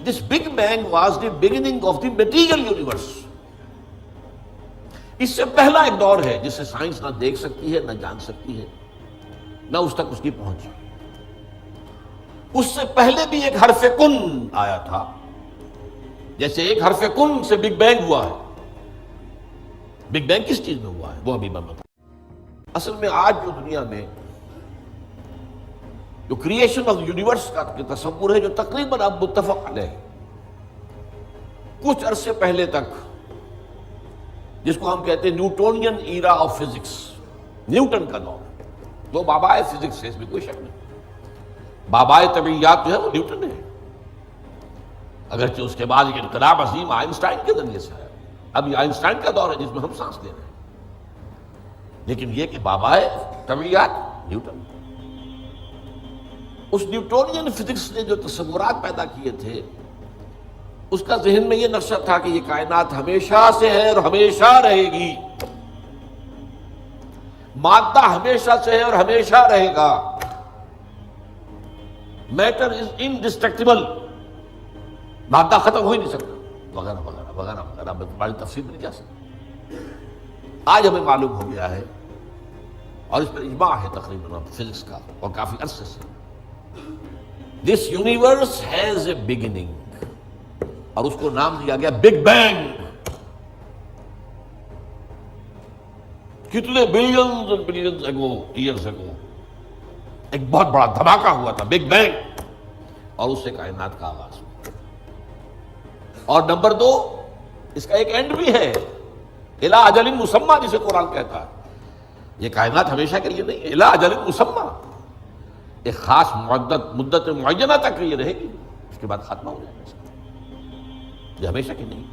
This Big Bang was the beginning of the material universe. اس سے پہلا ایک دور ہے جسے سائنس نہ دیکھ سکتی ہے، نہ جان سکتی ہے، نہ اس تک اس کی پہنچ. اس سے پہلے بھی ایک حرف کن آیا تھا، جیسے ایک حرف کن سے بگ بینگ ہوا ہے. بگ بینگ کس چیز میں ہوا ہے وہ ابھی میں بتا. اصل میں آج جو دنیا میں جو کریشن آف یونیورس کا تصور ہے، جو تقریباً اب متفق علیہ ہے، کچھ عرصے پہلے تک جس کو ہم کہتے ہیں Newtonian era of physics, Newton کا دور، وہ بابائے فزکس ہے، اس میں کوئی شک نہیں. بابائے طبیعیات جو ہے وہ نیوٹن ہے، اگرچہ اس کے بعد ایک انقلاب عظیم آئنسٹائن کے ذریعے سے ہے. ابھی آئنسٹائن کا دور ہے جس میں ہم سانس لے رہے ہیں، لیکن یہ کہ بابائے طبیعیات نیوٹن. اس نیوٹونین فزکس نے جو تصورات پیدا کیے تھے، اس کا ذہن میں یہ نقشہ تھا کہ یہ کائنات ہمیشہ سے ہے اور ہمیشہ رہے گی، مادہ ہمیشہ سے ہے اور ہمیشہ رہے گا، میٹر از انڈسٹرکٹیبل، مادہ ختم ہو ہی نہیں سکتا، وغیرہ وغیرہ وغیرہ وغیرہ. بڑی تفصیل نہیں جا سکتی. آج ہمیں معلوم ہو گیا ہے، اور اس پر اجماع ہے تقریباً فزکس کا اور کافی عرصے سے، this universe has a beginning, اور اس کو نام دیا گیا بگ بینگ. کتنے بلینز اور بلینز اگو، ایئرز اگو ایک بہت بڑا دھماکہ ہوا تھا، بگ بینگ، اور اس سے کائنات کا آغاز ہوا. اور نمبر 2، اس کا ایک اینڈ بھی ہے، الی اجل مسمى، جسے قرآن کہتا ہے. یہ کائنات ہمیشہ کے لیے نہیں ہے، الی اجل مسمى، ایک خاص مدت معینہ تک یہ رہے گی، اس کے بعد ختم ہو جائے گا. یہ ہمیشہ کی نہیں.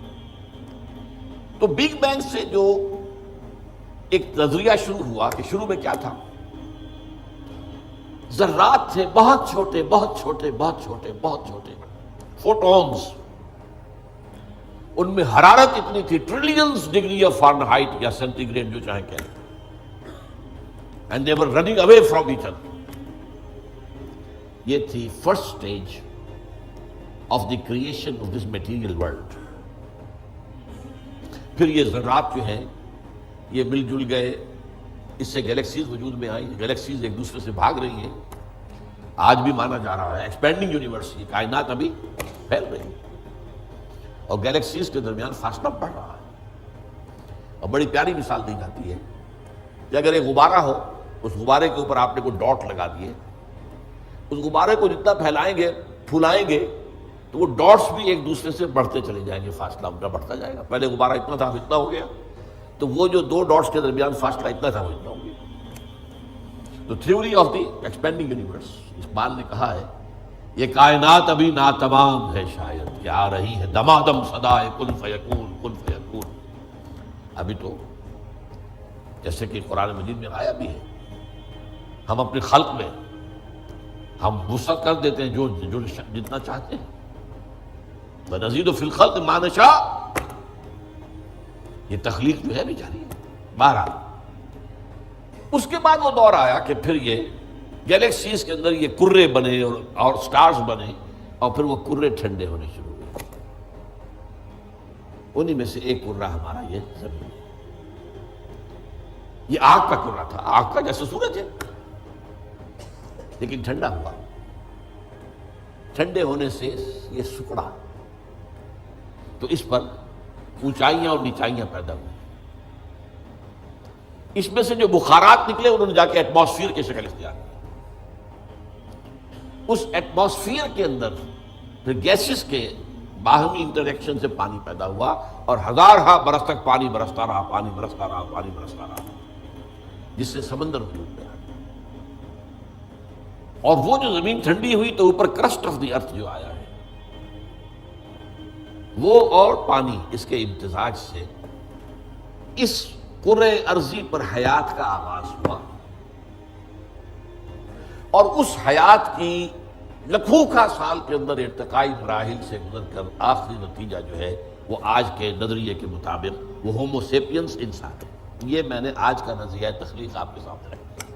تو بگ بینگ سے جو ایک نظریہ شروع ہوا کہ شروع میں کیا تھا، ذرات تھے، بہت چھوٹے بہت چھوٹے بہت چھوٹے بہت چھوٹے، فوٹونز. ان میں حرارت اتنی تھی، ٹریلینز ڈگری آف فارنہائٹ یا سینٹی گریڈ جو چاہیں کہیں، and they were running away from each other. یہ تھی first stage of the creation of this material world. پھر یہ ذرات جو ہیں یہ مل جل گئے، اس سے گیلیکسیز وجود میں آئی، گیلیکسیز ایک دوسرے سے بھاگ رہی ہیں. آج بھی مانا جا رہا ہے ایکسپینڈنگ یونیورس، یہ کائنات ابھی پھیل رہی ہے اور گیلیکسیز کے درمیان فاصلہ بڑھ رہا ہے. اور بڑی پیاری مثال دی جاتی ہے کہ اگر ایک غبارہ ہو، اس غبارے کے اوپر آپ نے کوئی ڈاٹ لگا دیے، اس غبارے کو جتنا پھیلائیں گے پھولائیں گے تو وہ ڈاٹس بھی ایک دوسرے سے بڑھتے چلے جائیں گے، فاصلہ ان کا بڑھتا جائے گا. پہلے غبارہ اتنا تھا، اتنا ہو گیا، تو وہ جو دو ڈاٹس کے درمیان فاصلہ اتنا تھا وہ اتنا ہو گیا. تو theory of the expanding universe, Iqbal نے کہا ہے یہ کائنات ابھی ناتمام ہے، شاید کہ آ رہی ہے دمادم صدائے کن فیکون کن فیکون. ابھی تو جیسے کہ قرآن مجید میں آیا بھی ہے، ہم اپنے خلق میں ہم وسعت کر دیتے ہیں جو جتنا چاہتے ہیں، وَنَزِيدُ فِي الْخَلْقِ مَا نَشَاءُ. یہ تخلیق جو ہے بھی جاری ہے. بہرحال اس کے بعد وہ دور آیا کہ پھر یہ گیلیکسیز کے اندر یہ کرے بنے اور سٹارز بنے، اور پھر وہ کرے ٹھنڈے ہونے شروع ہوئے. انہی میں سے ایک کرہ ہمارا یہ زمین ہے. یہ آگ کا کرہ تھا، آگ کا جیسے سورج ہے، لیکن ٹھنڈا ہوا. ٹھنڈے ہونے سے یہ سکڑا، تو اس پر اونچائیاں اور نیچائیاں پیدا ہوئی. اس میں سے جو بخارات نکلے انہوں نے جا کے ایٹماسفیئر کی شکل اختیار کی. اس ایٹماسفیئر کے اندر پھر گیسز کے باہمی انٹریکشن سے پانی پیدا ہوا، اور ہزارہ برس تک پانی برستا رہا، پانی برستا رہا، پانی برستا رہا، جس سے سمندر وجود میں آیا. اور وہ جو زمین ٹھنڈی ہوئی تو اوپر کرسٹ آف دی ارتھ جو آیا ہے، وہ اور پانی، اس کے امتزاج سے اس کرۂ ارضی پر حیات کا آغاز ہوا. اور اس حیات کی لکھوں کا سال کے اندر ارتقائی مراحل سے گزر کر آخری نتیجہ جو ہے وہ آج کے نظریے کے مطابق وہ ہومو سیپینس انسان ہے. یہ میں نے آج کا نظریہ تخلیق آپ کے سامنے رکھا.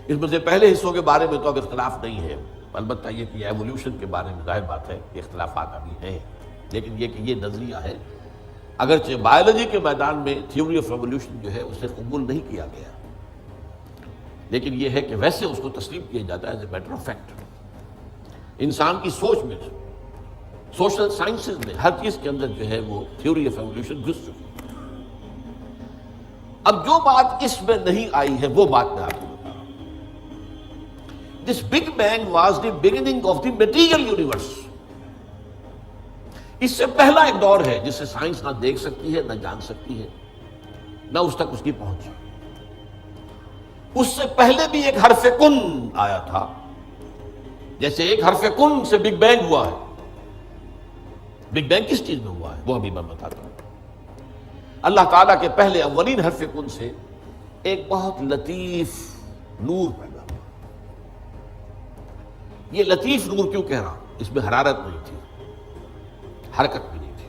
اس میں سے پہلے حصوں کے بارے میں تو اب اختلاف نہیں ہے. البتہ یہ کہ ایولیوشن کے بارے میں ظاہر بات ہے کہ اختلافات ابھی ہیں، لیکن یہ کہ یہ نظریہ ہے، اگرچہ بایولوجی کے میدان میں تھیوری آف ایولیوشن جو ہے اسے قبول نہیں کیا گیا، لیکن یہ ہے کہ ویسے اس کو تسلیم کیا جاتا ہے as a matter of fact. انسان کی سوچ میں، سوشل سائنسز میں، ہر چیز کے اندر جو ہے وہ تھیوری آف ایولیوشن گھس چکی ہے۔ اب جو بات اس میں نہیں آئی ہے وہ بات میں آپ کو بتا رہا ہوں۔ This big bang was the beginning of the material universe. اس سے پہلا ایک دور ہے جسے سائنس نہ دیکھ سکتی ہے، نہ جان سکتی ہے، نہ اس تک اس کی پہنچ۔ اس سے پہلے بھی ایک حرف کن آیا تھا، جیسے ایک حرف کن سے بگ بینگ ہوا ہے۔ بگ بینگ کس چیز میں ہوا ہے وہ ابھی میں بتاتا ہوں۔ اللہ تعالیٰ کے پہلے اولین حرف کن سے ایک بہت لطیف نور پیدا ہوا۔ یہ لطیف نور کیوں کہہ رہا ہوں؟ اس میں حرارت نہیں تھی، حرکت بھی نہیں تھی،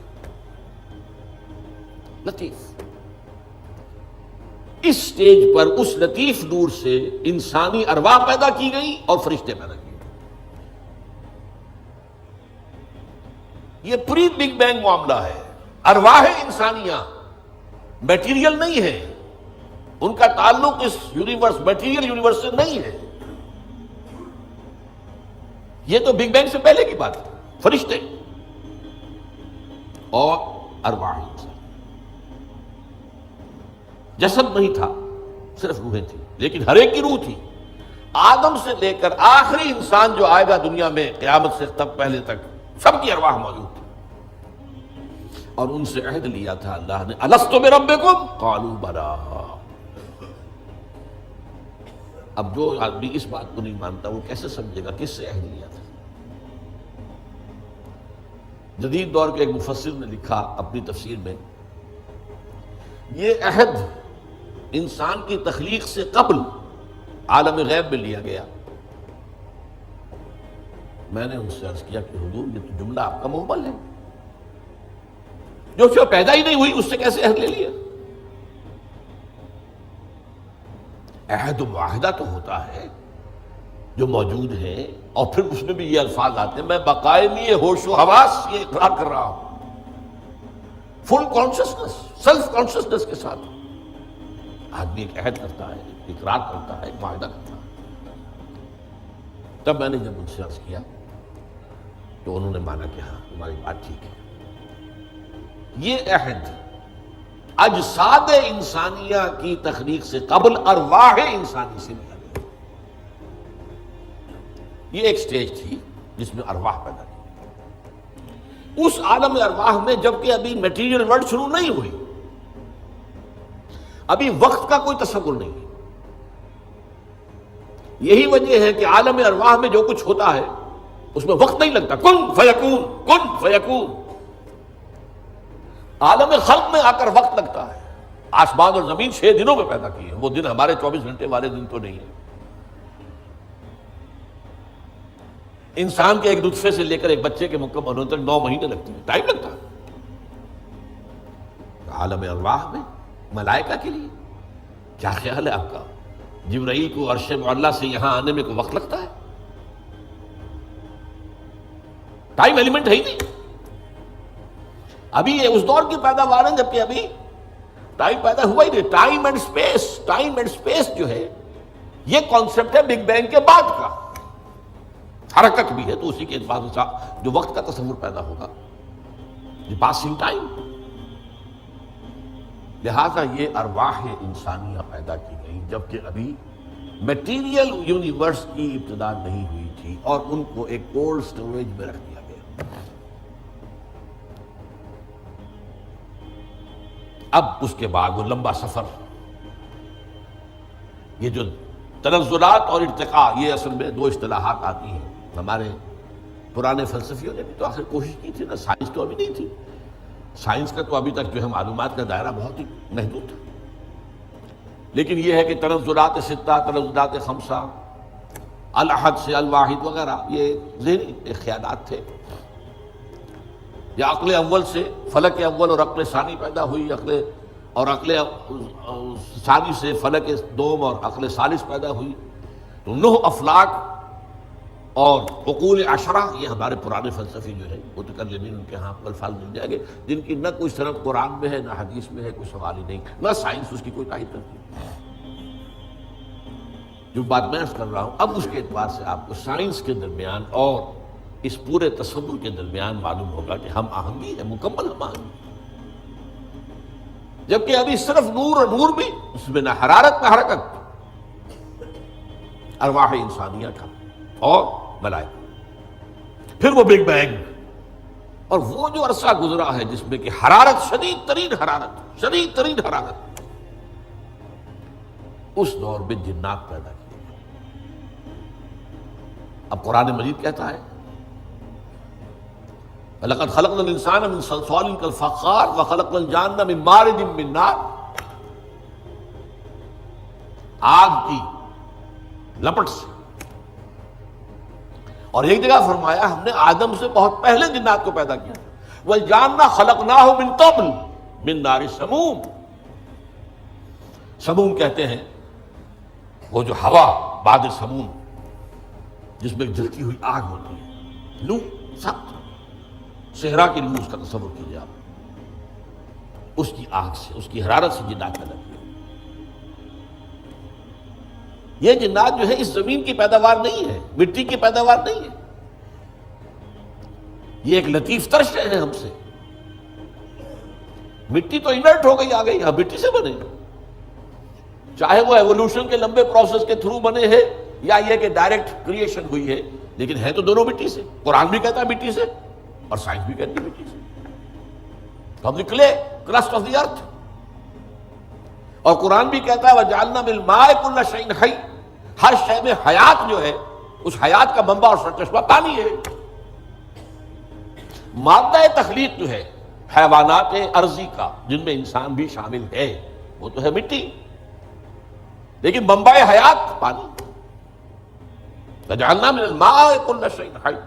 لطیف۔ اس سٹیج پر اس لطیف نور سے انسانی ارواح پیدا کی گئی اور فرشتے پیدا کیے گئے۔ یہ پری بگ بینگ معاملہ ہے۔ ارواح انسانیہ میٹیریل نہیں ہے، ان کا تعلق اس یونیورس میٹیریل یونیورس سے نہیں ہے۔ یہ تو بگ بینگ سے پہلے کی بات ہے، فرشتے اور ارواح انسان۔ جسد نہیں تھا، صرف روحیں تھیں، لیکن ہر ایک کی روح تھی۔ آدم سے لے کر آخری انسان جو آئے گا دنیا میں قیامت سے تب پہلے تک، سب کی ارواح موجود تھی، اور ان سے عہد لیا تھا اللہ نے، الست بربکم قالوا بلی۔ اب جو آدمی اس بات کو نہیں مانتا وہ کیسے سمجھے گا کس سے عہد لیا تھا؟ جدید دور کے ایک مفسر نے لکھا اپنی تفسیر میں، یہ عہد انسان کی تخلیق سے قبل عالم غیب میں لیا گیا۔ میں نے ان سے عرض کیا کہ حضور یہ تو جملہ آپ کا محمل ہے، جو پیدا ہی نہیں ہوئی اس سے کیسے عہد لے لیا؟ عہد و معاہدہ تو ہوتا ہے جو موجود ہے، اور پھر اس میں بھی یہ الفاظ آتے ہیں، میں بقائمی ہوش و حواس یہ اقرار کر رہا ہوں، فل کانشسنس، سیلف کانشسنس کے ساتھ آدمی ایک عہد کرتا ہے، اقرار کرتا ہے، ایک معاہدہ کرتا ہے۔ تب میں نے جب ان سے عرض کیا تو انہوں نے مانا کہ ہاں تمہاری بات ٹھیک ہے، یہ عہد اجساد انسانیہ کی تخلیق سے قبل ارواح انسانی سے لیا گیا۔ یہ ایک سٹیج تھی جس میں ارواح پیدا کی۔ اس عالم ارواح میں جبکہ ابھی میٹیریل ورلڈ شروع نہیں ہوئی، ابھی وقت کا کوئی تصور نہیں ہے۔ یہی وجہ ہے کہ عالم ارواح میں جو کچھ ہوتا ہے اس میں وقت نہیں لگتا، کن فیکون کن فیکون۔ عالم خلق میں آ کر وقت لگتا ہے۔ آسمان اور زمین 6 دنوں میں پیدا کیے، وہ دن ہمارے 24 گھنٹے والے دن تو نہیں ہے۔ انسان کے ایک نطفے سے لے کر ایک بچے کے مکمل ہونے تک 9 مہینے لگتے ہیں، ٹائم لگتا ہے۔ عالم ارواح میں ملائکہ کے لیے کیا خیال ہے آپ کا؟ جبرائیل کو عرش معلیٰ سے یہاں آنے میں کوئی وقت لگتا ہے؟ ٹائم ایلیمنٹ ہے ہی نہیں۔ ابھی یہ اس دور کی پیداوار ہے جبکہ ابھی ٹائم پیدا ہوا ہی نہیں۔ Time and space, time and space جو ہے یہ کانسیپٹ ہے بگ بینگ کے بعد کا۔ حرکت بھی ہے تو اسی کے اعتبار سے جو وقت کا تصور پیدا ہوگا، یہ پاسنگ ٹائم۔ لہذا یہ ارواح انسانیہ پیدا کی گئی جبکہ ابھی میٹیریل یونیورس کی ابتدا نہیں ہوئی تھی، اور ان کو ایک کولڈ سٹوریج میں رکھ دیا گیا۔ اب اس کے بعد وہ لمبا سفر، یہ جو تنزلات اور ارتقاء، یہ اصل میں 2 اصطلاحات آتی ہیں۔ ہمارے پرانے فلسفیوں نے بھی تو آخر کوشش کی تھی نا، سائنس تو ابھی نہیں تھی، سائنس کا تو ابھی تک جو ہے معلومات کا دائرہ بہت ہی محدود تھا، لیکن یہ ہے کہ تنزلات 6، تنزلات 5، الاحد سے الواحد وغیرہ، یہ ذہنی خیالات تھے۔ یا عقل اول سے فلک اول اور عقل ثانی پیدا ہوئی، عقل ثانی سے فلک دوم اور عقل ثالث پیدا ہوئی، تو 9 افلاک اور عقول عشرہ، یہ ہمارے پرانے فلسفی جو ہے متکلمین، ان کے ہاں الفاظ مل جائیں گے جن کی نہ کوئی سند قرآن میں ہے نہ حدیث میں ہے، کوئی سوال ہی نہیں، نہ سائنس اس کی کوئی تائید کرتی ہے۔ جو بات میں عرض کر رہا ہوں اب اس کے اعتبار سے آپ کو سائنس کے درمیان اور اس پورے تصور کے درمیان معلوم ہوگا کہ ہم آہنگی ہے، مکمل ہم آہنگی، جبکہ ابھی صرف نور، اور نور بھی اس میں نہ حرارت نہ حرکت، ارواح انسانیہ کا اور ملائکہ، پھر وہ بگ بینگ، اور وہ جو عرصہ گزرا ہے جس میں کہ حرارت، شدید ترین حرارت، شدید ترین حرارت، اس دور میں جنات پیدا کیے گئے۔ اب قرآن مجید کہتا ہے وَلَقَدْ خَلَقْنَا الْإِنسَانَ مِنْ صَلْصَالٍ كَالْفَخَّارِ وَخَلَقْنَا الْجَانَّ مِنْ مَارِجٍ مِنْ نَارٍ، آگ کی لپٹ سے، اور ایک جگہ فرمایا ہم نے آدم سے بہت پہلے جنات کو پیدا کیا، وَالْجَانَّ خَلَقْنَاهُ مِنْ قَبْلُ مِنْ نَارِ السَّمُومِ۔ سموم کہتے ہیں وہ جو ہوا بعد سموم جس میں جلتی ہوئی آگ ہوتی ہے، لو، سخت صحرا کی لو، اس کا تصور کیجیے آپ، اس کی آگ سے، اس کی حرارت سے جنات پیدا کیے۔ یہ جنات جو ہے اس زمین کی پیداوار نہیں ہے، مٹی کی پیداوار نہیں ہے، یہ ایک لطیف تر شے ہے ہم سے۔ مٹی تو انرٹ ہو گئی، آ گئی، ہم مٹی سے بنے، چاہے وہ ایوولوشن کے لمبے پروسیس کے تھرو بنے ہیں یا یہ کہ ڈائریکٹ کریشن ہوئی ہے، لیکن ہے تو دونوں مٹی سے۔ قرآن بھی کہتا ہے مٹی سے، اور سائنس بھی کہتی ہے مٹی سے۔ ہم نکلے کرسٹ آف دی ارتھ، اور قرآن بھی کہتا ہے وَجَعَلْنَا مِنَ الْمَاءِ كُلَّ شَيْءٍ حَيٍّ، ہر شے میں حیات جو ہے، اس حیات کا منبع اور سرچشمہ پانی ہے۔ مادہ تخلیق جو ہے حیوانات ارضی کا، جن میں انسان بھی شامل ہے، وہ تو ہے مٹی، لیکن منبع حیات پانی۔ وَجَعَلْنَا مِنَ الْمَاءِ كُلَّ شَيْءٍ حَيٍّ،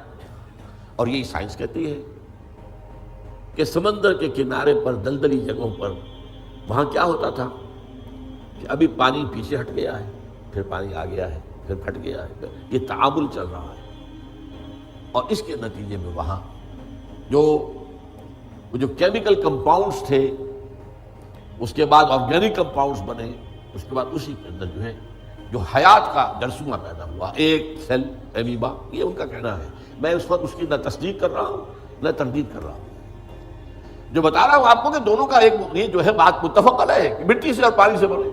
اور یہی سائنس کہتی ہے کہ سمندر کے کنارے پر، دلدلی جگہوں پر، وہاں کیا ہوتا تھا کہ ابھی پانی پیچھے ہٹ گیا ہے، پھر پانی آ گیا ہے، پھر پھٹ گیا ہے، یہ تعامل چل رہا ہے، اور اس کے نتیجے میں وہاں جو کیمیکل کمپاؤنڈز تھے، اس کے بعد آرگینک کمپاؤنڈز بنے، اس کے بعد اسی کے اندر جو ہے جو حیات کا جرثومہ پیدا ہوا، ایک سیل امیبا، یہ ان کا کہنا ہے۔ میں اس وقت اس کی نہ تصدیق کر رہا ہوں نہ تردید کر رہا ہوں، جو بتا رہا ہوں آپ کو کہ دونوں کا ایک یہ جو ہے بات متفق علیہ ہے کہ مٹی سے اور پانی سے بنے،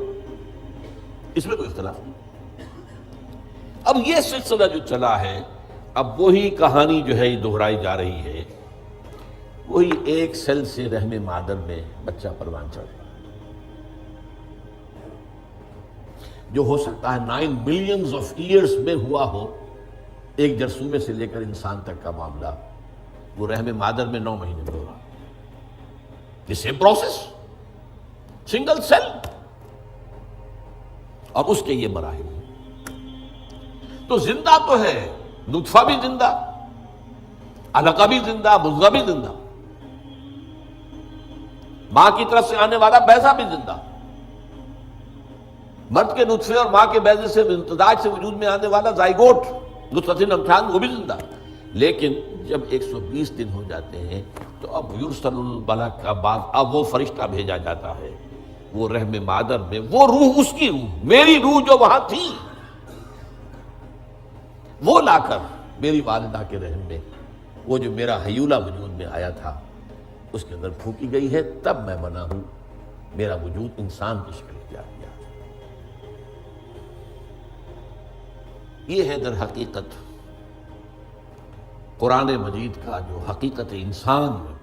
اس میں کوئی اختلاف نہیں۔ اب یہ سلسلہ جو چلا ہے، اب وہی کہانی جو ہے دہرائی جا رہی ہے، وہی ایک سیل سے رحم مادر میں بچہ پروان چڑھ رہا ہے، جو ہو سکتا ہے 9 ملینز آف ایئرز میں ہوا ہو، ایک جرثومے سے لے کر انسان تک کا معاملہ، وہ رحم مادر میں 9 مہینے میں ہو رہا، یہ سیم پروسیس، سنگل سیل، اور اس کے یہ مراحل ہیں۔ تو زندہ تو ہے، نطفہ بھی زندہ، علقہ بھی زندہ، مضغہ بھی زندہ، ماں کی طرف سے آنے والا بیضہ بھی زندہ، مرد کے نطفے اور ماں کے بیضے سے امتزاج سے وجود میں آنے والا زائگوٹ، نطفۃ امشاج، وہ بھی زندہ۔ لیکن جب 120 دن ہو جاتے ہیں تو اب یرسل الملک کا بعد، اب وہ فرشتہ بھیجا جاتا ہے، وہ رحم مادر میں، وہ روح، اس کی روح، میری روح جو وہاں تھی، وہ لا کر میری والدہ کے رحم میں، وہ جو میرا حیولہ وجود میں آیا تھا، اس کے اندر پھونکی گئی ہے، تب میں بنا ہوں، میرا وجود انسان کی شکل اختیار کیا۔ یہ ہے در حقیقت قرآن مجید کا جو حقیقت انسان میں